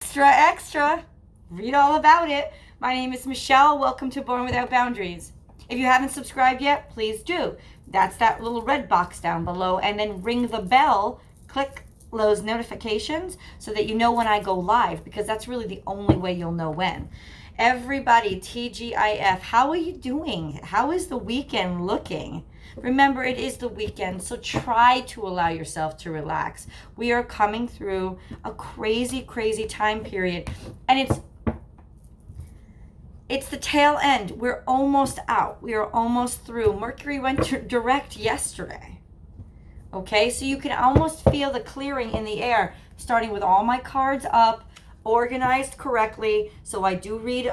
Extra, extra. Read all about it. My name is Michelle. Welcome to Born Without Boundaries. If you haven't subscribed yet, please do. That's that little red box down below. And then ring the bell. Click those notifications so that you know when I go live, because that's really the only way you'll know when. Everybody, TGIF, how are you doing? How is the weekend looking? Remember, it is the weekend, so try to allow yourself to relax. We are coming through a crazy, crazy time period, and it's the tail end. We're almost out. We are almost through. Mercury went direct yesterday. Okay, so you can almost feel the clearing in the air, starting with all my cards up, organized correctly. So I do read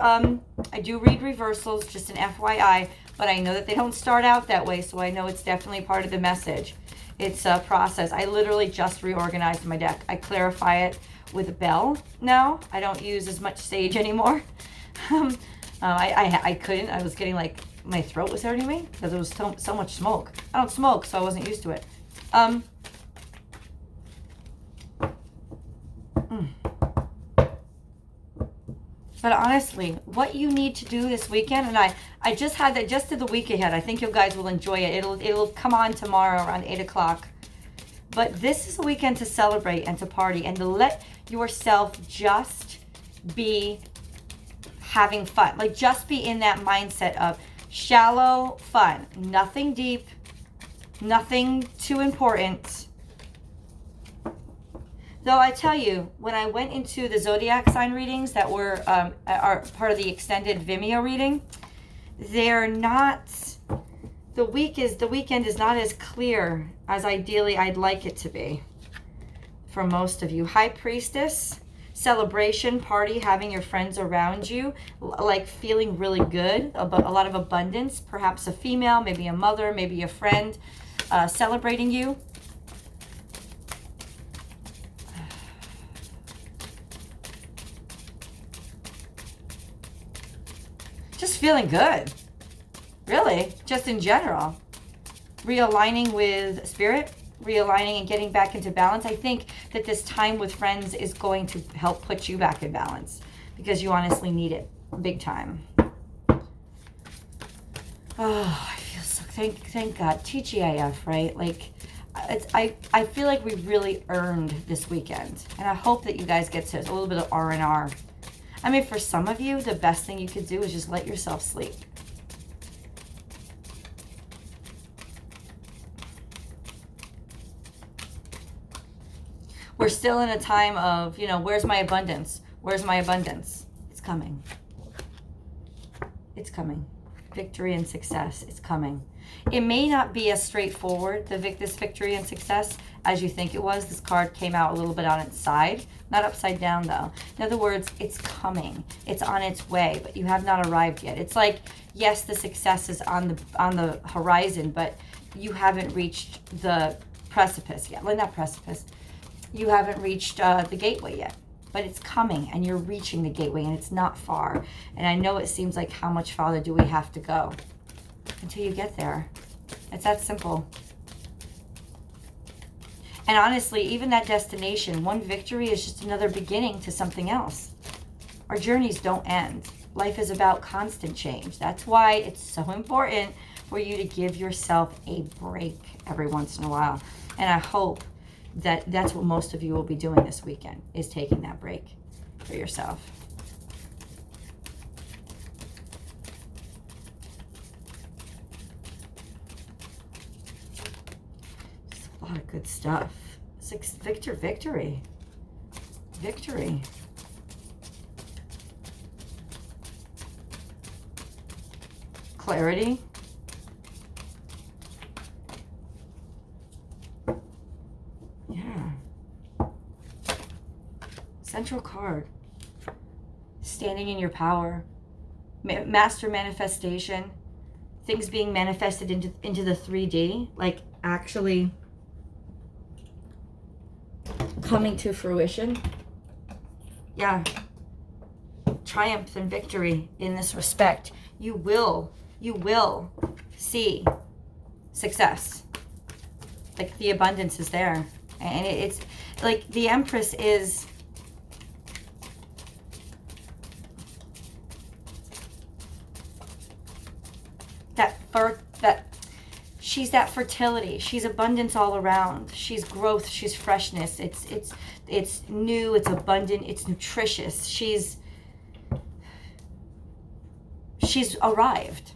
reversals, just an FYI, but I know that they don't start out that way, so I know it's definitely part of the message. It's a process. I literally just reorganized my deck. I clarify it with a bell now. I don't use as much sage anymore. I couldn't. I was getting like, my throat was hurting me because there was so much smoke. I don't smoke, so I wasn't used to it. But honestly, what you need to do this weekend, and I just did the week ahead. I think you guys will enjoy it. It'll come on tomorrow around 8 o'clock. But this is a weekend to celebrate and to party and to let yourself just be having fun. Like, just be in that mindset of shallow fun. Nothing deep, nothing too important. Though I tell you, when I went into the zodiac sign readings that are part of the extended Vimeo reading, they're not, the weekend is not as clear as ideally I'd like it to be for most of you. High Priestess, celebration, party, having your friends around you, like feeling really good, a lot of abundance, perhaps a female, maybe a mother, maybe a friend, celebrating you. Just feeling good, really, just in general. Realigning with spirit, realigning and getting back into balance. I think that this time with friends is going to help put you back in balance because you honestly need it big time. Oh, I feel so, thank God. TGIF, right? Like, I feel like we really earned this weekend. And I hope that you guys get to a little bit of R&R. I mean, for some of you, the best thing you could do is just let yourself sleep. We're still in a time of, where's my abundance? Where's my abundance? It's coming. It's coming. Victory and success. It's coming. It may not be as straightforward, this victory and success, as you think it was. This card came out a little bit on its side. Not upside down, though. In other words, it's coming. It's on its way, but you have not arrived yet. It's like, yes, the success is on the horizon, but you haven't reached the precipice yet. Well, not precipice. You haven't reached the gateway yet. But it's coming, and you're reaching the gateway, and it's not far. And I know it seems like, how much farther do we have to go until you get there? It's that simple. And honestly, even that destination, one victory is just another beginning to something else. Our journeys don't end. Life is about constant change. That's why it's so important for you to give yourself a break every once in a while. And I hope that that's what most of you will be doing this weekend, is taking that break for yourself. Just a lot of good stuff. Victory. Clarity. Yeah. Central card. Standing in your power. Master manifestation. Things being manifested into the 3D. Like, actually coming to fruition. Yeah. Triumph and victory in this respect. You will see success. Like, the abundance is there. And it's like the Empress is she's that fertility. She's abundance all around. She's growth. She's freshness. It's new. It's abundant. It's nutritious. She's arrived.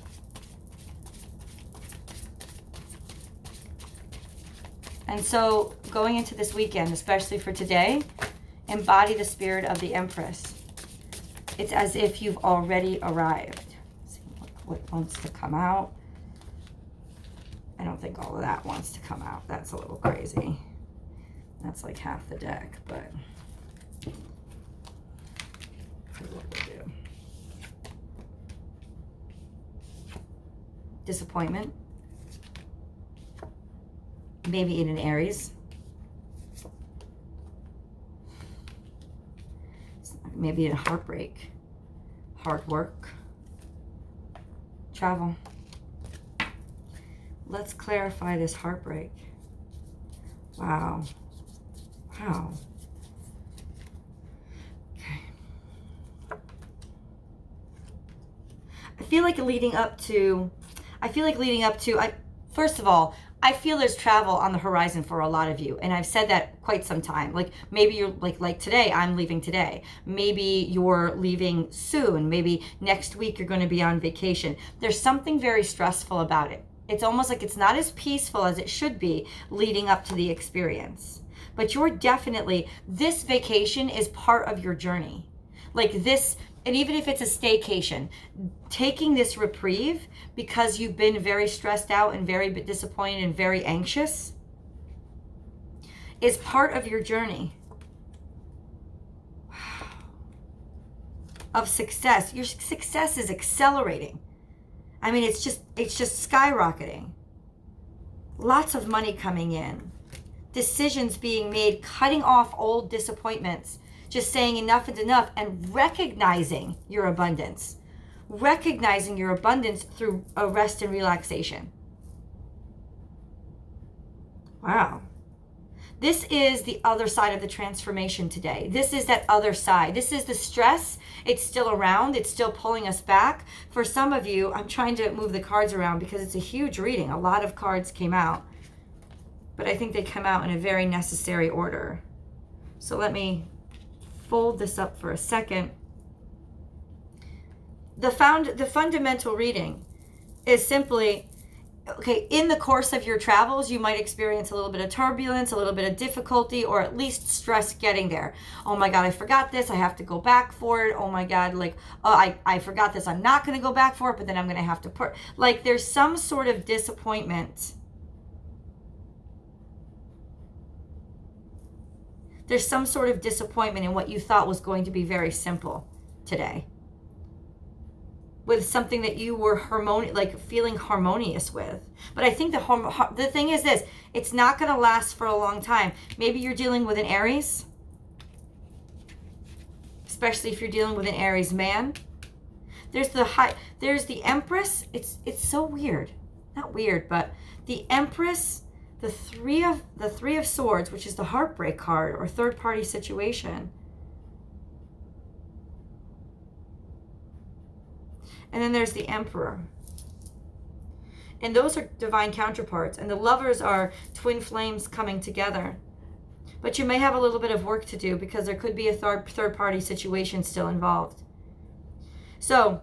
And so going into this weekend, especially for today, embody the spirit of the Empress. It's as if you've already arrived. Let's see what wants to come out. I don't think all of that wants to come out. That's a little crazy. That's like half the deck, but here's what we'll do. Disappointment. Maybe in an Aries. Maybe in a heartbreak. Hard work. Travel. Let's clarify this heartbreak. Wow. Wow. Okay. I feel like leading up to, first of all, I feel there's travel on the horizon for a lot of you. And I've said that quite some time. Like maybe you're like today, I'm leaving today. Maybe you're leaving soon. Maybe next week you're going to be on vacation. There's something very stressful about it. It's almost like it's not as peaceful as it should be leading up to the experience. But you're definitely, this vacation is part of your journey. Like this, and even if it's a staycation, taking this reprieve because you've been very stressed out and very disappointed and very anxious is part of your journey. Wow. Of success. Your success is accelerating. I mean, it's just skyrocketing. Lots of money coming in. Decisions being made, cutting off old disappointments. Just saying enough is enough and recognizing your abundance. Recognizing your abundance through a rest and relaxation. Wow. This is the other side of the transformation today. This is that other side. This is the stress. It's still around. It's still pulling us back. For some of you, I'm trying to move the cards around because it's a huge reading. A lot of cards came out. But I think they come out in a very necessary order. So let me fold this up for a second. The fundamental reading is simply, okay, in the course of your travels, you might experience a little bit of turbulence, a little bit of difficulty, or at least stress getting there. Oh my God, I forgot this. I have to go back for it. Oh my God, like, oh, I forgot this. I'm not going to go back for it, but then I'm going to have to put, like, there's some sort of disappointment. There's some sort of disappointment in what you thought was going to be very simple today. With something that you were feeling harmonious with. But I think the thing is this, it's not going to last for a long time. Maybe you're dealing with an Aries, especially if you're dealing with an Aries man. There's the Empress. It's so weird. Not weird, but the Empress, the three of Swords, which is the heartbreak card or third party situation. And then there's the Emperor. And those are divine counterparts. And the Lovers are twin flames coming together. But you may have a little bit of work to do because there could be a third party situation still involved. So,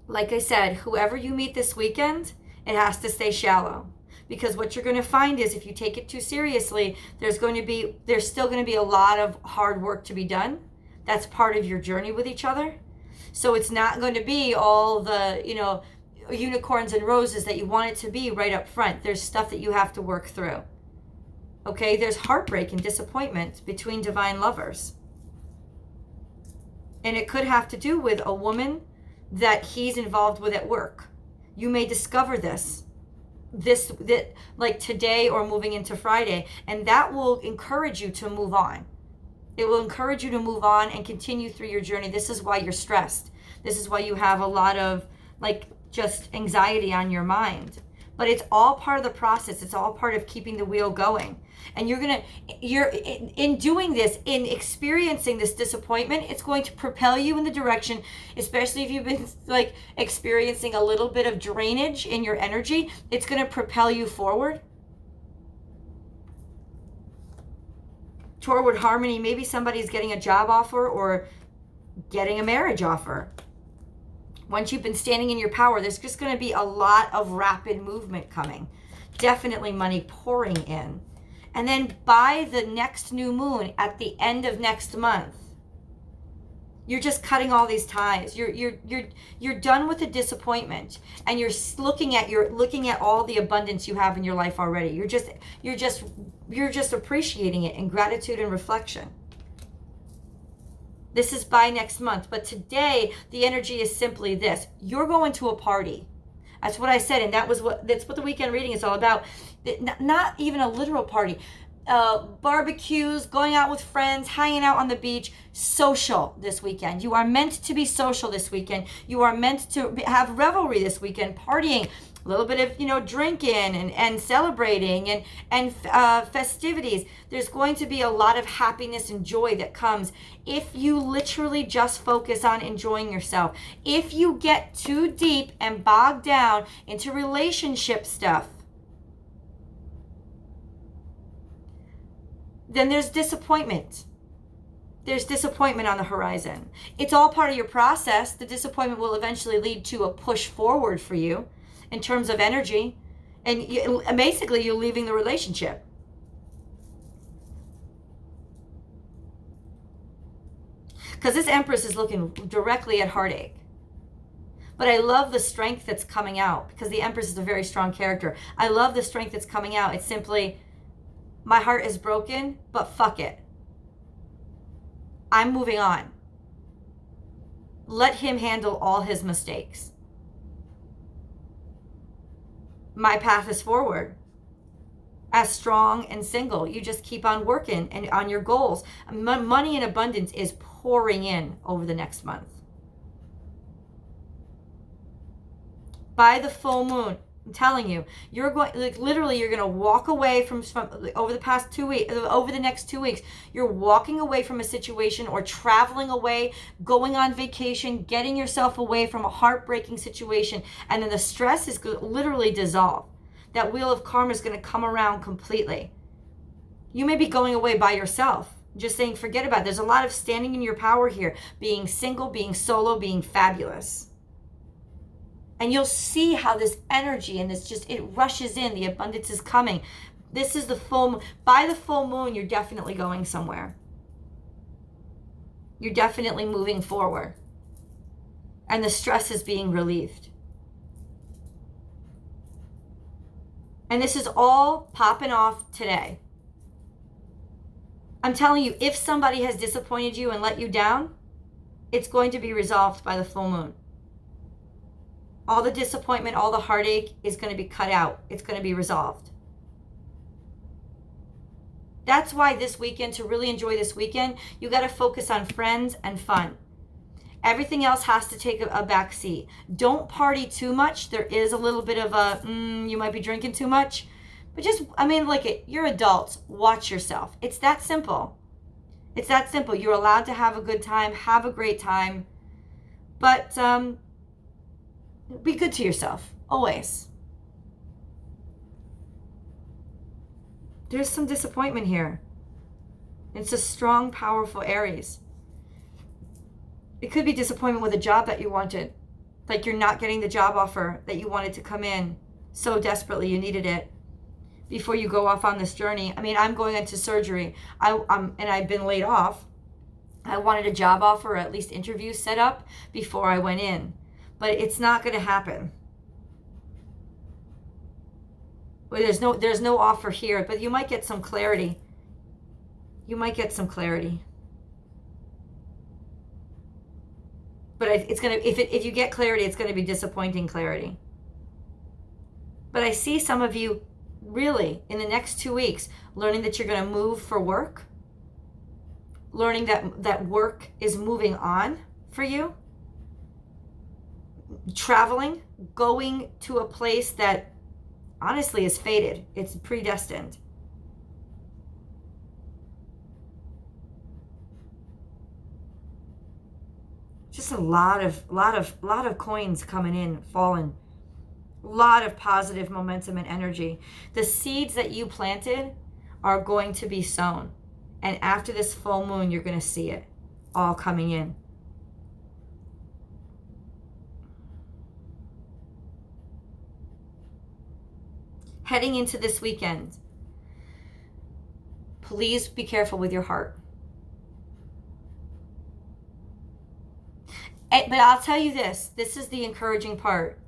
like I said, whoever you meet this weekend, it has to stay shallow. Because what you're going to find is if you take it too seriously, there's still going to be a lot of hard work to be done. That's part of your journey with each other. So it's not going to be all the, unicorns and roses that you want it to be right up front. There's stuff that you have to work through. Okay, there's heartbreak and disappointment between divine lovers. And it could have to do with a woman that he's involved with at work. You may discover this like today or moving into Friday, and that will encourage you to move on. It will encourage you to move on and continue through your journey. This is why you're stressed. This is why you have a lot of just anxiety on your mind. But it's all part of the process. It's all part of keeping the wheel going. And you're in doing this, in experiencing this disappointment, it's going to propel you in the direction, especially if you've been like experiencing a little bit of drainage in your energy, it's going to propel you forward toward harmony. Maybe somebody's getting a job offer or getting a marriage offer. Once you've been standing in your power, there's just going to be a lot of rapid movement coming. Definitely money pouring in. And then by the next new moon at the end of next month, you're just cutting all these ties. You're done with the disappointment, and you're looking at all the abundance you have in your life already. You're just appreciating it in gratitude and reflection. This is by next month, but today the energy is simply this: you're going to a party. That's what I said, and that's what the weekend reading is all about. Not even a literal party. Barbecues, going out with friends, hanging out on the beach, social this weekend. You are meant to be social this weekend. You are meant to have revelry this weekend, partying, a little bit of drinking and celebrating and festivities. There's going to be a lot of happiness and joy that comes if you literally just focus on enjoying yourself. If you get too deep and bogged down into relationship stuff, then there's disappointment. There's disappointment on the horizon. It's all part of your process. The disappointment will eventually lead to a push forward for you in terms of energy. And basically, you're leaving the relationship. Because this Empress is looking directly at heartache. But I love the strength that's coming out, because the Empress is a very strong character. I love the strength that's coming out. It's simply, my heart is broken, but fuck it. I'm moving on. Let him handle all his mistakes. My path is forward. As strong and single, you just keep on working and on your goals. Money in abundance is pouring in over the next month. By the full moon, I'm telling you, you're going, like, literally, you're going to walk away from over the next 2 weeks, you're walking away from a situation or traveling away, going on vacation, getting yourself away from a heartbreaking situation. And then the stress is going to literally dissolve. That wheel of karma is going to come around completely. You may be going away by yourself, just saying, forget about it. There's a lot of standing in your power here, being single, being solo, being fabulous. And you'll see how this energy and it rushes in. The abundance is coming. This is the full moon. By the full moon, you're definitely going somewhere. You're definitely moving forward. And the stress is being relieved. And this is all popping off today. I'm telling you, if somebody has disappointed you and let you down, it's going to be resolved by the full moon. All the disappointment, all the heartache is going to be cut out. It's going to be resolved. That's why this weekend, to really enjoy this weekend, you got to focus on friends and fun. Everything else has to take a back seat. Don't party too much. There is a little bit of you might be drinking too much. But you're adults. Watch yourself. It's that simple. It's that simple. You're allowed to have a good time, have a great time. But be good to yourself, always. There's some disappointment here. It's a strong, powerful Aries. It could be disappointment with a job that you wanted. Like you're not getting the job offer that you wanted to come in so desperately, you needed it before you go off on this journey. I mean, I'm going into surgery. And I've been laid off. I wanted a job offer, or at least interviews set up before I went in. But it's not going to happen. Well, there's no offer here, but you might get some clarity. You might get some clarity. But it's going to, if you get clarity, it's going to be disappointing clarity. But I see some of you really in the next 2 weeks learning that you're going to move for work, learning that work is moving on for you. Traveling, going to a place that honestly is fated. It's predestined. Just a lot of coins coming in, falling. A lot of positive momentum and energy. The seeds that you planted are going to be sown. And after this full moon, you're going to see it all coming in. Heading into this weekend, please be careful with your heart. But I'll tell you this is the encouraging part.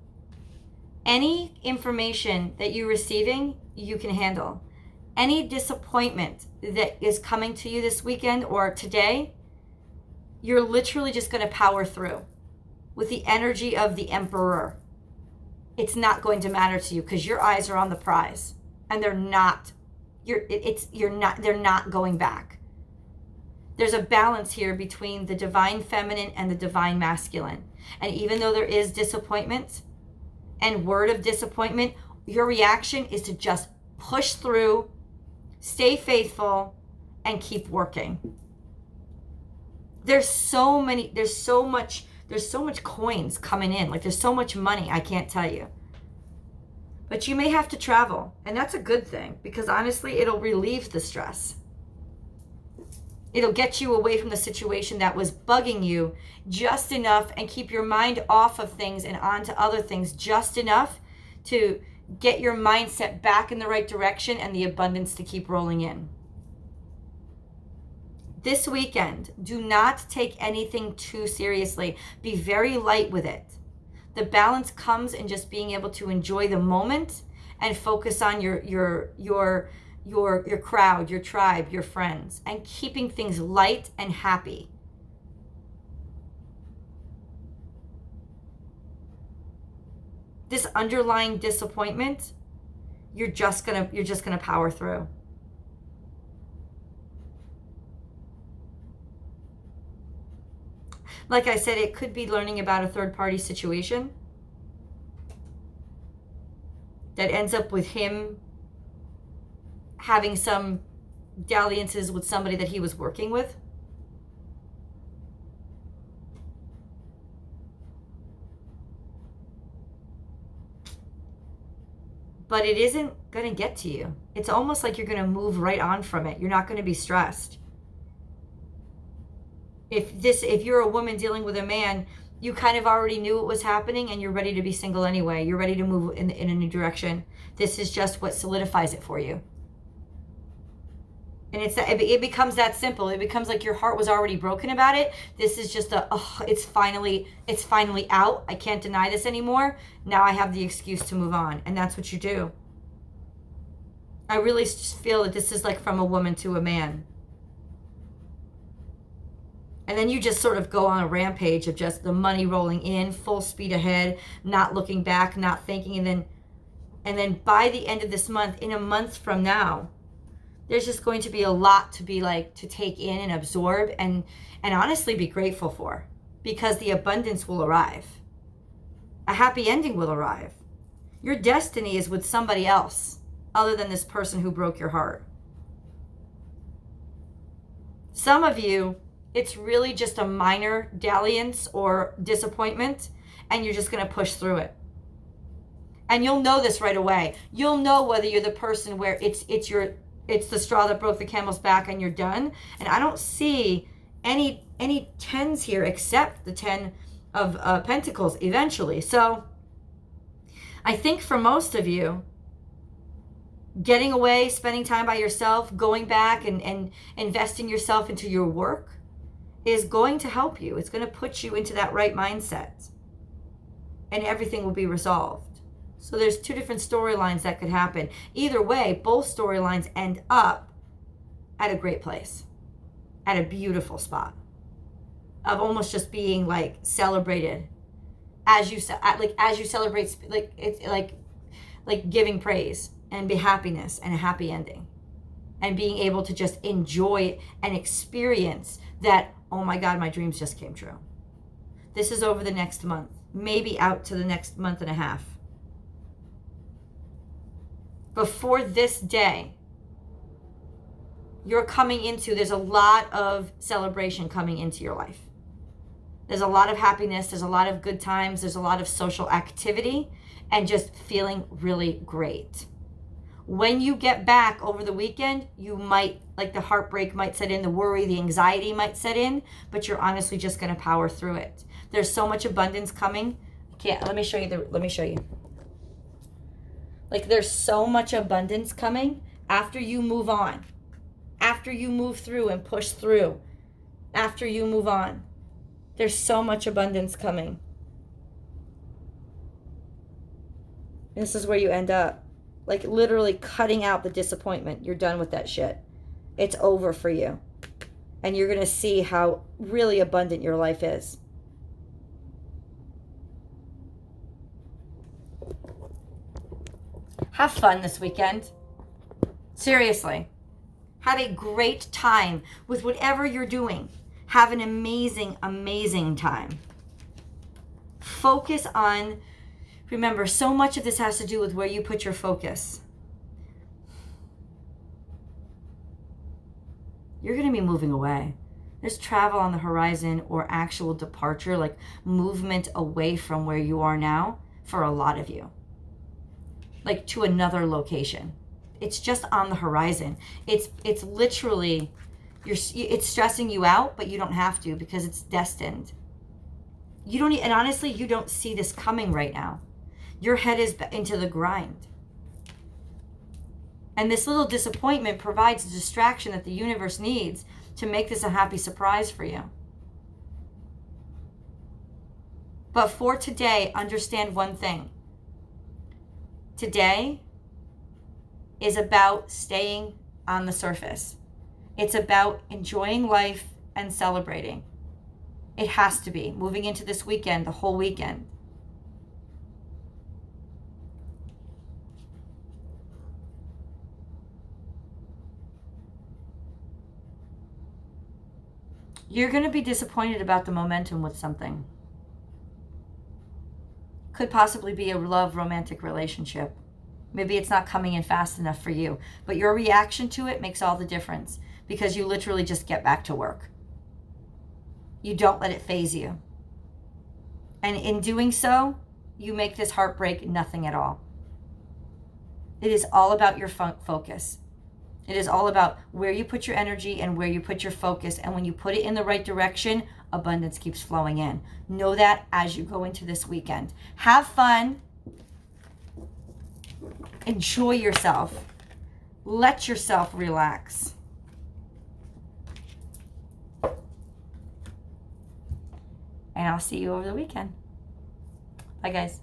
Any information that you're receiving, you can handle. Any disappointment that is coming to you this weekend or today, you're literally just going to power through with the energy of the emperor. It's not going to matter to you because your eyes are on the prize, and they're not going back. There's a balance here between the divine feminine and the divine masculine. And even though there is disappointment and word of disappointment, your reaction is to just push through, stay faithful, and keep working. There's so much coins coming in. Like, there's so much money, I can't tell you. But you may have to travel, and that's a good thing, because honestly, it'll relieve the stress. It'll get you away from the situation that was bugging you just enough, and keep your mind off of things and onto other things just enough to get your mindset back in the right direction and the abundance to keep rolling in. This weekend, do not take anything too seriously. Be very light with it. The balance comes in just being able to enjoy the moment and focus on your crowd, your tribe, your friends, and keeping things light and happy. This underlying disappointment, you're just gonna power through. Like I said, it could be learning about a third-party situation that ends up with him having some dalliances with somebody that he was working with. But it isn't going to get to you. It's almost like you're going to move right on from it. You're not going to be stressed. If you're a woman dealing with a man, you kind of already knew it was happening and you're ready to be single anyway. You're ready to move in a new direction. This is just what solidifies it for you. And it becomes that simple. It becomes like your heart was already broken about it. This is just it's finally out. I can't deny this anymore. Now I have the excuse to move on. And that's what you do. I really feel that this is like from a woman to a man. And then you just sort of go on a rampage of just the money rolling in, full speed ahead, not looking back, not thinking. And then by the end of this month, in a month from now, there's just going to be a lot to take in and absorb and honestly be grateful for, because the abundance will arrive. A happy ending will arrive. Your destiny is with somebody else other than this person who broke your heart. Some of you, it's really just a minor dalliance or disappointment, and you're just going to push through it. And you'll know this right away. You'll know whether you're the person where it's the straw that broke the camel's back and you're done. And I don't see any tens here except the 10 of Pentacles eventually. So I think for most of you, getting away, spending time by yourself, going back and investing yourself into your work is going to help you. It's going to put you into that right mindset, and everything will be resolved. So there's two different storylines that could happen. Either way, both storylines end up at a great place, at a beautiful spot of almost just being like celebrated as you celebrate, like it's like giving praise and be happiness and a happy ending, and being able to just enjoy and experience that. Oh my God, my dreams just came true. This is over the next month, maybe out to the next month and a half. before this day, you're coming into, there's a lot of celebration coming into your life. There's a lot of happiness. There's a lot of good times. There's a lot of social activity and just feeling really great. When you get back over the weekend, you might, like the heartbreak might set in, the worry, the anxiety might set in, but you're honestly just going to power through it. There's so much abundance coming. Let me show you. Like there's so much abundance coming after you move on. After you move through and push through. After you move on. There's so much abundance coming. This is where you end up. Like literally cutting out the disappointment. You're done with that shit. It's over for you. And you're going to see how really abundant your life is. Have fun this weekend. Seriously. Have a great time with whatever you're doing. Have an amazing, amazing time. Focus on, remember, so much of this has to do with where you put your focus. You're going to be moving away. There's travel on the horizon or actual departure, like movement away from where you are now for a lot of you. Like to another location. It's just on the horizon. It's literally, it's stressing you out, but you don't have to because it's destined. You don't, and honestly, you don't see this coming right now. Your head is into the grind. And this little disappointment provides a distraction that the universe needs to make this a happy surprise for you. But for today, understand one thing. Today is about staying on the surface. It's about enjoying life and celebrating. It has to be. Moving into this weekend, the whole weekend. You're going to be disappointed about the momentum with something. Could possibly be a love romantic relationship. Maybe it's not coming in fast enough for you, but your reaction to it makes all the difference because you literally just get back to work. You don't let it faze you. And in doing so, you make this heartbreak nothing at all. It is all about your focus. It is all about where you put your energy and where you put your focus. And when you put it in the right direction, abundance keeps flowing in. Know that as you go into this weekend. Have fun. Enjoy yourself. Let yourself relax. And I'll see you over the weekend. Bye, guys.